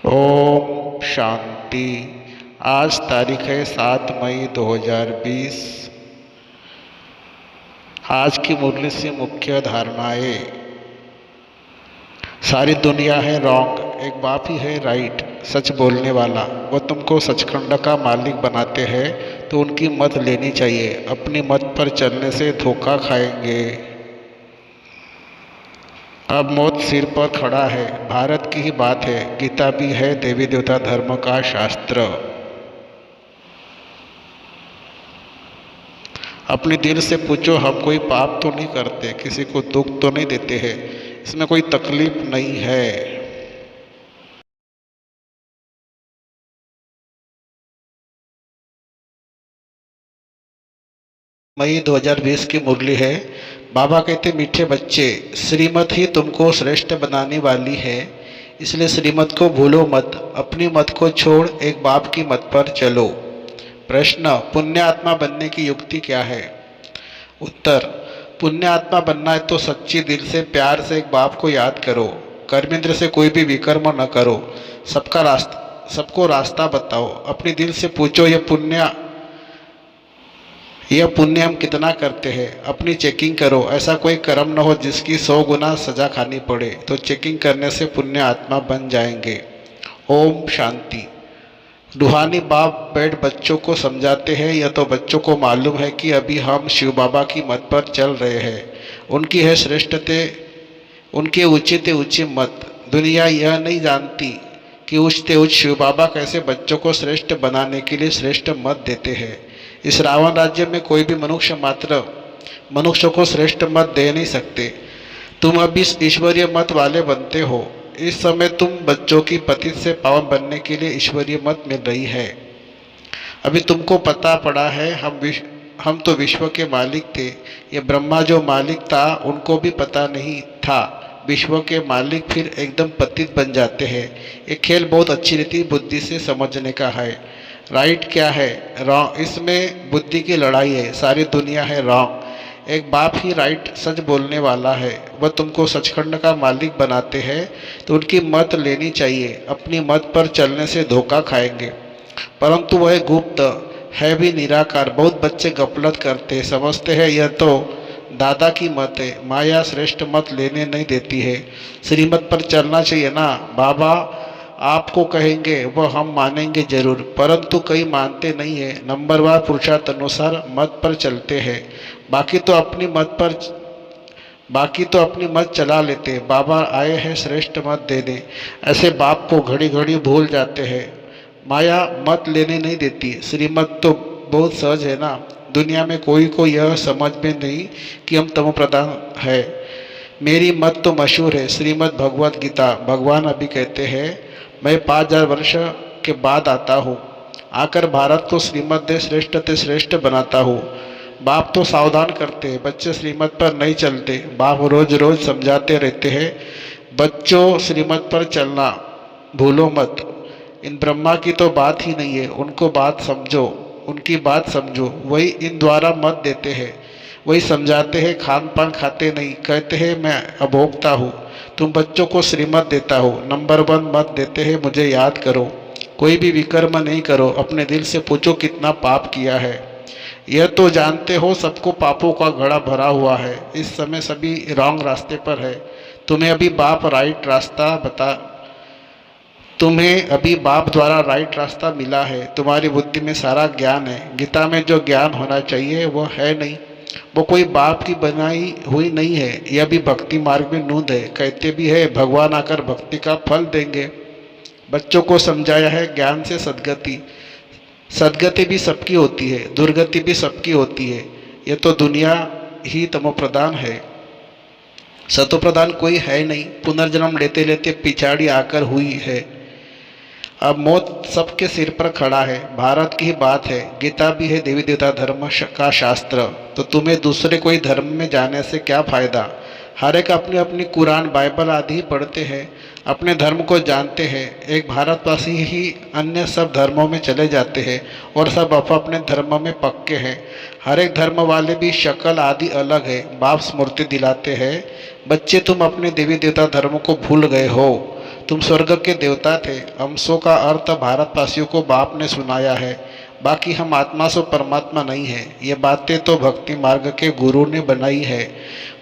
ओम शांति। आज तारीख है 7 मई 2020। आज की मुरली से मुख्य धारणाएं। सारी दुनिया है रॉन्ग, एक बाप ही है राइट, सच बोलने वाला। वह तुमको सचखंड का मालिक बनाते हैं तो उनकी मत लेनी चाहिए। अपनी मत पर चलने से धोखा खाएंगे। अब मौत सिर पर खड़ा है। भारत की ही बात है, गीता भी है देवी देवता धर्म का शास्त्र। अपने दिल से पूछो, हम कोई पाप तो नहीं करते, किसी को दुख तो नहीं देते हैं, इसमें कोई तकलीफ नहीं है। मई 2020 की मुरली है। बाबा कहते, मीठे बच्चे, श्रीमत ही तुमको श्रेष्ठ बनाने वाली है, इसलिए श्रीमत को भूलो मत। अपनी मत को छोड़ एक बाप की मत पर चलो। प्रश्न, पुण्य आत्मा बनने की युक्ति क्या है? उत्तर, पुण्य आत्मा बनना है तो सच्ची दिल से प्यार से एक बाप को याद करो। कर्मेंद्र से कोई भी विकर्म न करो। सबको रास्ता बताओ। अपनी दिल से पूछो, यह पुण्य हम कितना करते हैं। अपनी चेकिंग करो। ऐसा कोई कर्म न हो जिसकी 100 गुना सजा खानी पड़े, तो चेकिंग करने से पुण्य आत्मा बन जाएंगे। ओम शांति। रूहानी बाप बैठ बच्चों को समझाते हैं। यह तो बच्चों को मालूम है कि अभी हम शिव बाबा की मत पर चल रहे हैं। उनकी है श्रेष्ठते, उनके ऊंचे ऊंचे मत। दुनिया यह नहीं जानती कि उच्चते उच्च शिव बाबा कैसे बच्चों को श्रेष्ठ बनाने के लिए श्रेष्ठ मत देते हैं। इस रावण राज्य में कोई भी मनुष्य को श्रेष्ठ मत दे नहीं सकते। तुम अब इस ईश्वरीय मत वाले बनते हो। इस समय तुम बच्चों की पतित से पावन बनने के लिए ईश्वरीय मत मिल रही है। अभी तुमको पता पड़ा है, हम तो विश्व के मालिक थे। ये ब्रह्मा जो मालिक था उनको भी पता नहीं था। विश्व के मालिक फिर एकदम पतित बन जाते हैं। ये खेल बहुत अच्छी रीति बुद्धि से समझने का है। राइट क्या है, रॉन्ग, इसमें बुद्धि की लड़ाई है। सारी दुनिया है रॉन्ग, एक बाप ही राइट सच बोलने वाला है। वह तुमको सचखंड का मालिक बनाते हैं तो उनकी मत लेनी चाहिए। अपनी मत पर चलने से धोखा खाएंगे, परंतु वह गुप्त है भी निराकार। बहुत बच्चे गफलत करते हैं, समझते हैं यह तो दादा की मत है। माया श्रेष्ठ मत लेने नहीं देती है। श्रीमत पर चलना चाहिए ना। बाबा आपको कहेंगे वह हम मानेंगे जरूर, परंतु कई मानते नहीं है। नंबरवार पुरुषार्थ अनुसार मत पर चलते हैं। बाकी तो अपनी मत चला लेते। बाबा आए हैं श्रेष्ठ मत देने, ऐसे बाप को घड़ी घड़ी भूल जाते हैं। माया मत लेने नहीं देती। श्रीमत तो बहुत सहज है ना। दुनिया में कोई को यह समझ में नहीं कि हम तमो प्रधान है। मेरी मत तो मशहूर है, श्रीमद् भगवद गीता। भगवान अभी कहते हैं, मैं 5000 वर्ष के बाद आता हूँ, आकर भारत को श्रीमत दे श्रेष्ठ ते श्रेष्ठ बनाता हूँ। बाप तो सावधान करते हैं, बच्चे श्रीमत पर नहीं चलते। बाप रोज रोज समझाते रहते हैं, बच्चों श्रीमत पर चलना भूलो मत। इन ब्रह्मा की तो बात ही नहीं है, उनको बात समझो, उनकी बात समझो। वही इन द्वारा मत देते हैं, वही समझाते हैं। खान पान खाते नहीं, कहते हैं मैं अभोक्ता हूँ। तुम बच्चों को श्रीमत देता हो। नंबर 1 मत देते हैं, मुझे याद करो। कोई भी विकर्म नहीं करो। अपने दिल से पूछो कितना पाप किया है। यह तो जानते हो सबको पापों का घड़ा भरा हुआ है। इस समय सभी रॉन्ग रास्ते पर है। तुम्हें अभी बाप द्वारा राइट रास्ता मिला है। तुम्हारी बुद्धि में सारा ज्ञान है। गीता में जो ज्ञान होना चाहिए वो है नहीं। वो कोई बाप की बनाई हुई नहीं है। यह भी भक्ति मार्ग में नूंद है। कहते भी है भगवान आकर भक्ति का फल देंगे। बच्चों को समझाया है ज्ञान से सदगति भी सबकी होती है, दुर्गति भी सबकी होती है। यह तो दुनिया ही तमोप्रधान है, सतोप्रधान कोई है नहीं। पुनर्जन्म लेते लेते पिछाड़ी आकर हुई है। अब मौत सबके सिर पर खड़ा है। भारत की ही बात है, गीता भी है देवी देवता धर्म का शास्त्र। तो तुम्हें दूसरे कोई धर्म में जाने से क्या फायदा। हर एक अपनी अपनी कुरान बाइबल आदि ही पढ़ते हैं, अपने धर्म को जानते हैं। एक भारतवासी ही अन्य सब धर्मों में चले जाते हैं और सब अपने धर्म में पक्के हैं। हर एक धर्म वाले भी शक्ल आदि अलग है। बाप स्मृति दिलाते हैं, बच्चे तुम अपने देवी देवता धर्म को भूल गए हो। तुम स्वर्ग के देवता थे। अंशों का अर्थ भारतवासियों को बाप ने सुनाया है। बाकी हम आत्मा सो परमात्मा नहीं है। ये बातें तो भक्ति मार्ग के गुरु ने बनाई है।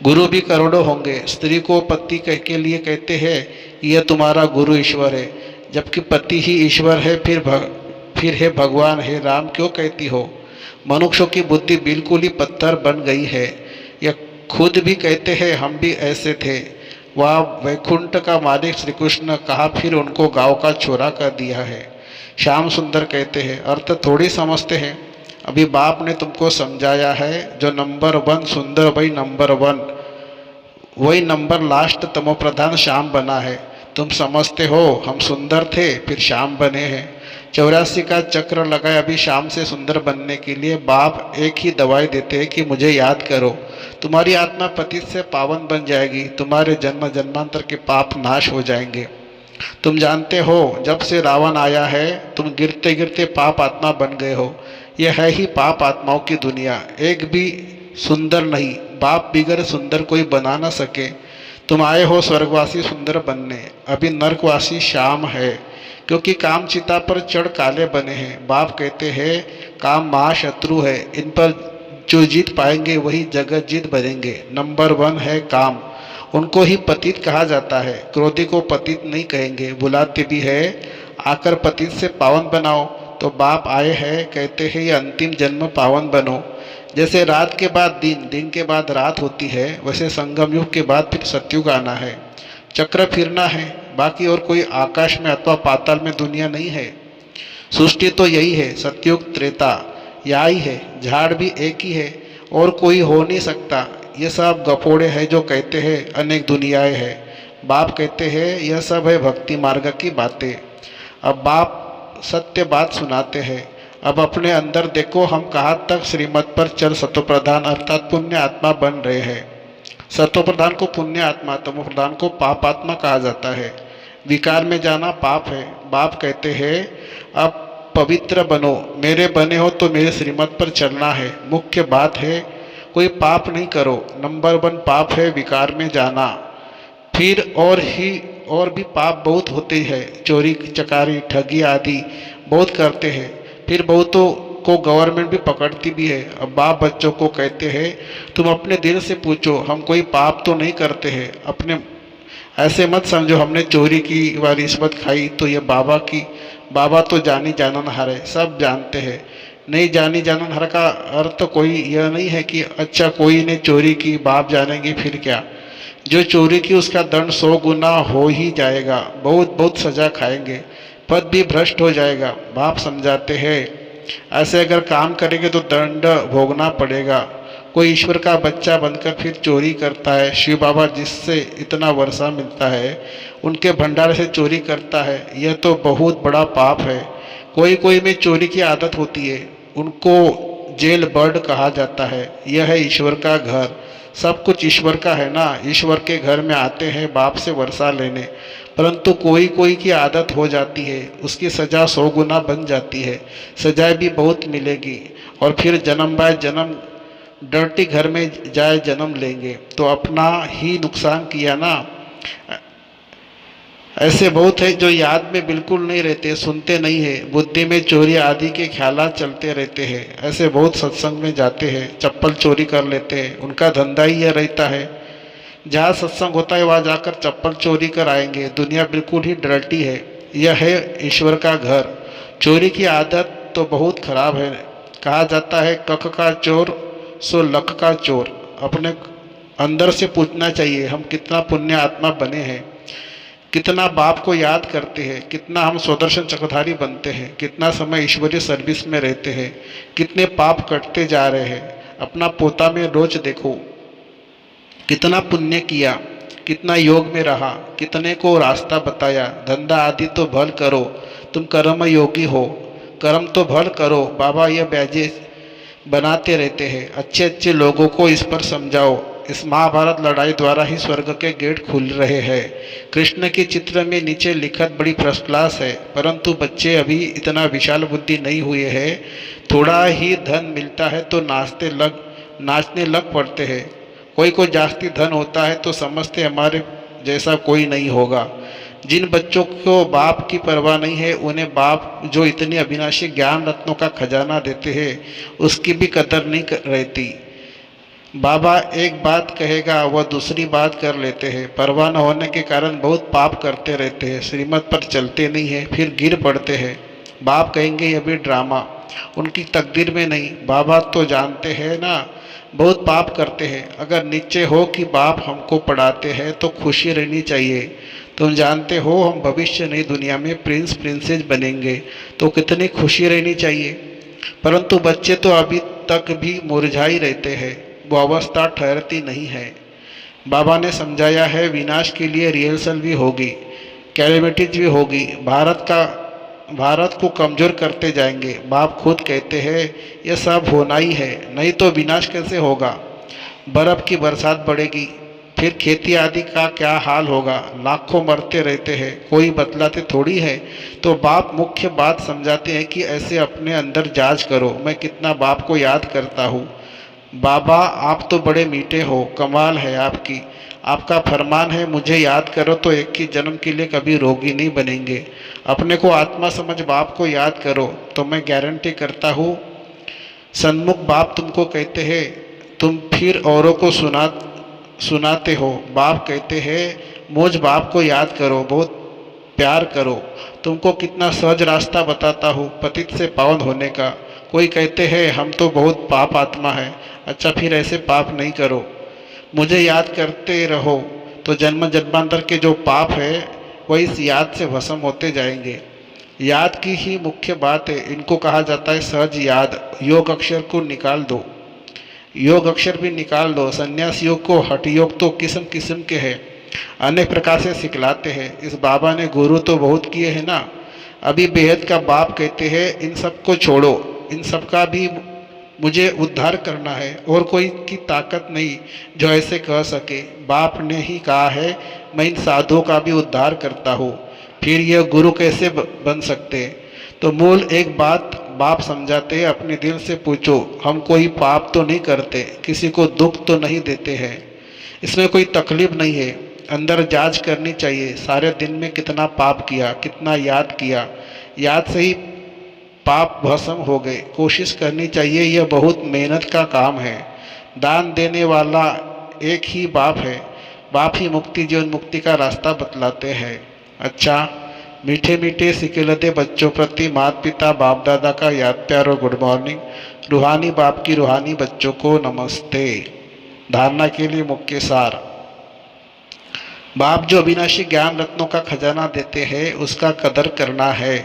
गुरु भी करोड़ों होंगे। स्त्री को पति कह के लिए कहते हैं यह तुम्हारा गुरु ईश्वर है, जबकि पति ही ईश्वर है। फिर हे भगवान, हे राम क्यों कहती हो? मनुष्यों की बुद्धि बिल्कुल ही पत्थर बन गई है। यह खुद भी कहते हैं हम भी ऐसे थे। वह वैकुंठ का मालिक श्री कृष्ण कहा, फिर उनको गांव का छोरा कर दिया है। श्याम सुंदर कहते हैं अर्थ थोड़ी समझते हैं। अभी बाप ने तुमको समझाया है। जो नंबर 1 सुंदर वही नंबर 1, वही नंबर लास्ट तमो प्रधान श्याम बना है। तुम समझते हो हम सुंदर थे फिर श्याम बने हैं। 84 का चक्र लगाए अभी श्याम से सुंदर बनने के लिए। बाप एक ही दवाई देते हैं कि मुझे याद करो। तुम्हारी आत्मा पतित से पावन बन जाएगी। तुम्हारे जन्म जन्मांतर के पाप नाश हो जाएंगे। तुम जानते हो जब से रावण आया है तुम गिरते गिरते पाप आत्मा बन गए हो। यह है ही पाप आत्माओं की दुनिया। एक भी सुंदर नहीं। बाप बिगर सुंदर कोई बना न सके। तुम आए हो स्वर्गवासी सुंदर बनने। अभी नरकवासी श्याम है, क्योंकि काम चिता पर चढ़ काले बने हैं। बाप कहते हैं काम महाशत्रु है। इन पर जो जीत पाएंगे वही जगत जीत बनेंगे। नंबर 1 है काम। उनको ही पतित कहा जाता है। क्रोधी को पतित नहीं कहेंगे, बुलाते भी है आकर पतित से पावन बनाओ। तो बाप आए हैं, कहते हैं ये अंतिम जन्म पावन बनो। जैसे रात के बाद दिन, दिन के बाद रात होती है, वैसे संगम युग के बाद फिर सतयुग आना है। चक्र फिरना है। बाकी और कोई आकाश में अथवा पाताल में दुनिया नहीं है। सृष्टि तो यही है। सतयुग त्रेता यही है। झाड़ भी एक ही है और कोई हो नहीं सकता। ये सब गपोड़े हैं जो कहते हैं अनेक दुनियाएं हैं। बाप कहते हैं यह सब है भक्ति मार्ग की बातें। अब बाप सत्य बात सुनाते हैं। अब अपने अंदर देखो हम कहाँ तक श्रीमत पर चल सतोप्रधान अर्थात पुण्य आत्मा बन रहे हैं। सतोप्रधान को पुण्य आत्मा, तमोप्रधान को पाप आत्मा कहा जाता है। विकार में जाना पाप है। बाप कहते हैं अब पवित्र बनो। मेरे बने हो तो मेरे श्रीमत पर चलना है। मुख्य बात है कोई पाप नहीं करो। नंबर 1 पाप है विकार में जाना। फिर और भी पाप बहुत होते हैं। चोरी चकारी ठगी आदि बहुत करते हैं। फिर बहुतों को गवर्नमेंट भी पकड़ती भी है। अब बाप बच्चों को कहते हैं तुम अपने दिल से पूछो हम कोई पाप तो नहीं करते हैं। अपने ऐसे मत समझो हमने चोरी की व रिश्वत खाई तो ये बाबा तो जानी जानन हर है। सब जानते हैं। नहीं जानी जानन हर का अर्थ कोई यह नहीं है कि अच्छा कोई ने चोरी की बाप जानेंगे फिर क्या। जो चोरी की उसका दंड 100 गुना हो ही जाएगा। बहुत बहुत सजा खाएंगे। पद भी भ्रष्ट हो जाएगा। बाप समझाते हैं ऐसे अगर काम करेंगे तो दंड भोगना पड़ेगा। कोई ईश्वर का बच्चा बनकर फिर चोरी करता है। शिव बाबा जिससे इतना वर्षा मिलता है उनके भंडार से चोरी करता है। यह तो बहुत बड़ा पाप है। कोई में चोरी की आदत होती है, उनको जेल बर्ड कहा जाता है। यह है ईश्वर का घर। सब कुछ ईश्वर का है ना। ईश्वर के घर में आते हैं बाप से वर्षा लेने, परंतु कोई की आदत हो जाती है। उसकी सज़ा 100 गुना बन जाती है। सजाएं भी बहुत मिलेगी और फिर जन्म बाय जन्म डर्टी घर में जाए जन्म लेंगे तो अपना ही नुकसान किया ना। ऐसे बहुत है जो याद में बिल्कुल नहीं रहते, सुनते नहीं है, बुद्धि में चोरी आदि के ख्यालात चलते रहते हैं। ऐसे बहुत सत्संग में जाते हैं, चप्पल चोरी कर लेते हैं। उनका धंधा ही यह रहता है। जहाँ सत्संग होता है वहाँ जाकर चप्पल चोरी कर आएंगे। दुनिया बिल्कुल ही डर्टी है। यह है ईश्वर का घर। चोरी की आदत तो बहुत खराब है। कहा जाता है कख का चोर सो लख का चोर। अपने अंदर से पूछना चाहिए हम कितना पुण्य आत्मा बने हैं, कितना बाप को याद करते हैं, कितना हम स्वदर्शन चक्रधारी बनते हैं, कितना समय ईश्वरीय सर्विस में रहते हैं, कितने पाप कटते जा रहे हैं। अपना पोता में रोज देखो कितना पुण्य किया, कितना योग में रहा, कितने को रास्ता बताया। धंधा आदि तो भल करो, तुम कर्म योगी हो। कर्म तो भल करो। बाबा यह बैजे बनाते रहते हैं। अच्छे अच्छे लोगों को इस पर समझाओ। इस महाभारत लड़ाई द्वारा ही स्वर्ग के गेट खुल रहे हैं। कृष्ण के चित्र में नीचे लिखत बड़ी फर्स्ट क्लास है, परंतु बच्चे अभी इतना विशाल बुद्धि नहीं हुए हैं। थोड़ा ही धन मिलता है तो नाचने लग पड़ते हैं। कोई को जास्ती धन होता है तो समझते हमारे जैसा कोई नहीं होगा। जिन बच्चों को बाप की परवाह नहीं है, उन्हें बाप जो इतनी अविनाशी ज्ञान रत्नों का खजाना देते हैं, उसकी भी कदर नहीं रहती। बाबा एक बात कहेगा वह दूसरी बात कर लेते हैं। परवाह न होने के कारण बहुत पाप करते रहते हैं, श्रीमत पर चलते नहीं हैं, फिर गिर पड़ते हैं। बाप कहेंगे यह भी ड्रामा, उनकी तकदीर में नहीं। बाबा तो जानते हैं ना, बहुत पाप करते हैं। अगर नीचे हो कि बाप हमको पढ़ाते हैं तो खुशी रहनी चाहिए। तुम जानते हो हम भविष्य नई दुनिया में प्रिंस प्रिंसेस बनेंगे, तो कितनी खुशी रहनी चाहिए। परंतु बच्चे तो अभी तक भी मुरझाई रहते हैं, वो अवस्था ठहरती नहीं है। बाबा ने समझाया है विनाश के लिए रिहर्सल भी होगी, कैलेमिटीज भी होगी, भारत को कमज़ोर करते जाएंगे। बाप खुद कहते हैं यह सब होना ही है, नहीं तो विनाश कैसे होगा। बर्फ़ की बरसात बढ़ेगी, फिर खेती आदि का क्या हाल होगा। लाखों मरते रहते हैं, कोई बतलाते थोड़ी है। तो बाप मुख्य बात समझाते हैं कि ऐसे अपने अंदर जांच करो, मैं कितना बाप को याद करता हूँ। बाबा आप तो बड़े मीठे हो, कमाल है आपकी। आपका फरमान है मुझे याद करो तो एक ही जन्म के लिए कभी रोगी नहीं बनेंगे। अपने को आत्मा समझ बाप को याद करो तो मैं गारंटी करता हूँ सन्मुख बाप तुमको कहते हैं, तुम फिर औरों को सुनाते हो। बाप कहते हैं मुझ बाप को याद करो, बहुत प्यार करो। तुमको कितना सहज रास्ता बताता हूँ पतित से पावन होने का। कोई कहते हैं हम तो बहुत पाप आत्मा है। अच्छा फिर ऐसे पाप नहीं करो, मुझे याद करते रहो तो जन्म जन्मांतर के जो पाप है वह इस याद से भस्म होते जाएंगे। याद की ही मुख्य बात है, इनको कहा जाता है सहज याद। योग अक्षर को निकाल दो, योग अक्षर भी निकाल दो। संन्यास योग को हठ योग तो किस्म किस्म के हैं, अनेक प्रकार से सिखलाते हैं। इस बाबा ने गुरु तो बहुत किए हैं ना। अभी बेहद का बाप कहते हैं इन सब को छोड़ो, इन सब का भी मुझे उद्धार करना है और कोई की ताकत नहीं जो ऐसे कह सके। बाप ने ही कहा है मैं इन साधुओं का भी उद्धार करता हूँ, फिर यह गुरु कैसे बन सकते। तो मूल एक बात बाप समझाते हैं, अपने दिल से पूछो हम कोई पाप तो नहीं करते, किसी को दुख तो नहीं देते हैं, इसमें कोई तकलीफ नहीं है। अंदर जांच करनी चाहिए, सारे दिन में कितना पाप किया, कितना याद किया, याद से ही पाप भस्म हो गए। कोशिश करनी चाहिए, यह बहुत मेहनत का काम है। दान देने वाला एक ही बाप है, बाप ही मुक्ति जीवन मुक्ति का रास्ता बतलाते हैं। अच्छा मीठे मीठे सिकेलते बच्चों प्रति माता पिता बाप दादा का याद प्यार और गुड मॉर्निंग। रूहानी बाप की रूहानी बच्चों को नमस्ते। धारणा के लिए मुख्य सार, बाप जो अविनाशी ज्ञान रत्नों का खजाना देते हैं उसका कदर करना है।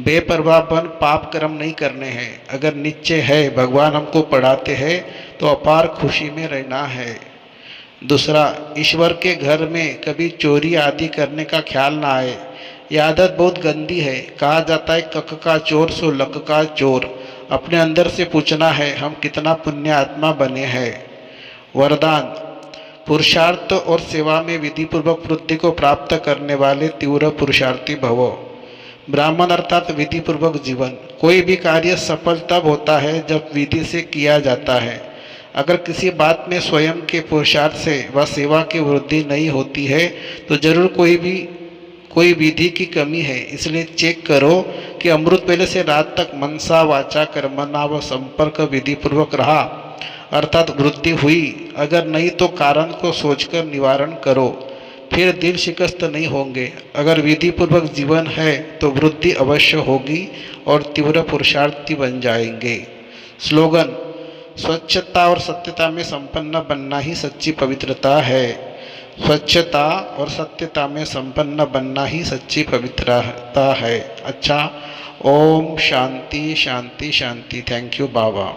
बेपरवाह बन पाप कर्म नहीं करने हैं। अगर नीचे है भगवान हमको पढ़ाते हैं तो अपार खुशी में रहना है। दूसरा, ईश्वर के घर में कभी चोरी आदि करने का ख्याल ना आए, यह आदत बहुत गंदी है। कहा जाता है कक का चोर सो लक का चोर। अपने अंदर से पूछना है हम कितना पुण्य आत्मा बने हैं। वरदान, पुरुषार्थ और सेवा में विधिपूर्वक वृद्धि को प्राप्त करने वाले तीव्र पुरुषार्थी भवो। ब्राह्मण अर्थात विधिपूर्वक जीवन। कोई भी कार्य सफल तब होता है जब विधि से किया जाता है। अगर किसी बात में स्वयं के पुरुषार्थ से व सेवा की वृद्धि नहीं होती है तो जरूर कोई विधि की कमी है। इसलिए चेक करो कि अमृत वेले से रात तक मनसा वाचा कर्मणा व संपर्क विधिपूर्वक रहा, अर्थात वृद्धि हुई। अगर नहीं तो कारण को सोचकर निवारण करो, फिर दिल शिकस्त नहीं होंगे। अगर विधि पूर्वक जीवन है तो वृद्धि अवश्य होगी और तीव्र पुरुषार्थी बन जाएंगे। स्लोगन, स्वच्छता और सत्यता में संपन्न बनना ही सच्ची पवित्रता है। स्वच्छता और सत्यता में संपन्न बनना ही सच्ची पवित्रता है। अच्छा, ओम शांति शांति शांति। Thank you Baba.